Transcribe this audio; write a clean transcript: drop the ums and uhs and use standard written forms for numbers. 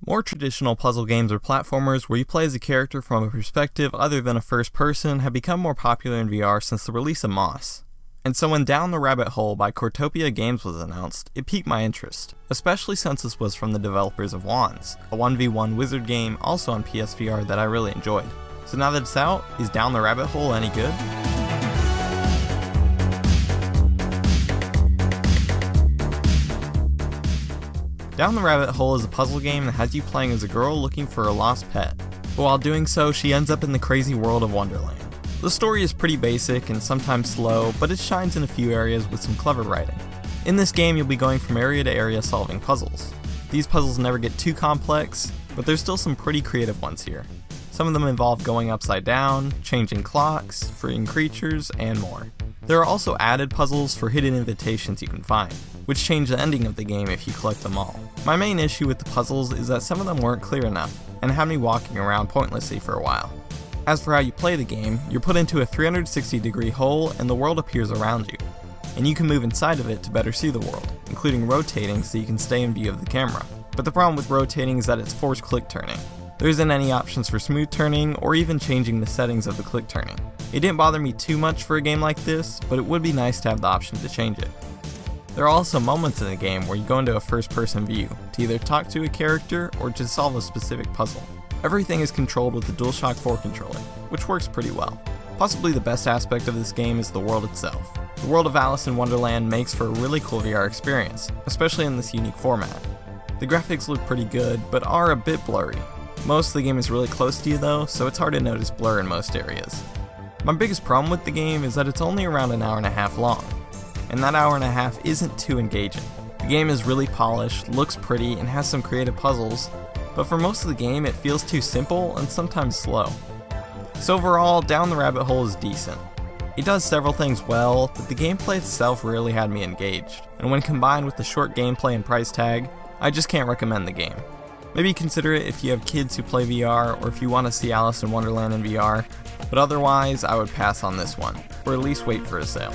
More traditional puzzle games or platformers where you play as a character from a perspective other than a first person have become more popular in VR since the release of Moss. And so when Down the Rabbit Hole by Cortopia Games was announced, it piqued my interest, especially since this was from the developers of Wands, a 1v1 wizard game also on PSVR that I really enjoyed. So now that it's out, is Down the Rabbit Hole any good? Down the Rabbit Hole is a puzzle game that has you playing as a girl looking for a lost pet, but while doing so, she ends up in the crazy world of Wonderland. The story is pretty basic and sometimes slow, but it shines in a few areas with some clever writing. In this game, you'll be going from area to area solving puzzles. These puzzles never get too complex, but there's still some pretty creative ones here. Some of them involve going upside down, changing clocks, freeing creatures, and more. There are also added puzzles for hidden invitations you can find, which change the ending of the game if you collect them all. My main issue with the puzzles is that some of them weren't clear enough, and had me walking around pointlessly for a while. As for how you play the game, you're put into a 360-degree hole and the world appears around you, and you can move inside of it to better see the world, including rotating so you can stay in view of the camera. But the problem with rotating is that it's forced click turning. There isn't any options for smooth turning or even changing the settings of the click turning. It didn't bother me too much for a game like this, but it would be nice to have the option to change it. There are also moments in the game where you go into a first-person view to either talk to a character or to solve a specific puzzle. Everything is controlled with the DualShock 4 controller, which works pretty well. Possibly the best aspect of this game is the world itself. The world of Alice in Wonderland makes for a really cool VR experience, especially in this unique format. The graphics look pretty good, but are a bit blurry. Most of the game is really close to you though, so it's hard to notice blur in most areas. My biggest problem with the game is that it's only around an hour and a half long, and that hour and a half isn't too engaging. The game is really polished, looks pretty, and has some creative puzzles, but for most of the game it feels too simple and sometimes slow. So overall, Down the Rabbit Hole is decent. It does several things well, but the gameplay itself really had me engaged, and when combined with the short gameplay and price tag, I just can't recommend the game. Maybe consider it if you have kids who play VR or if you want to see Alice in Wonderland in VR, but otherwise I would pass on this one, or at least wait for a sale.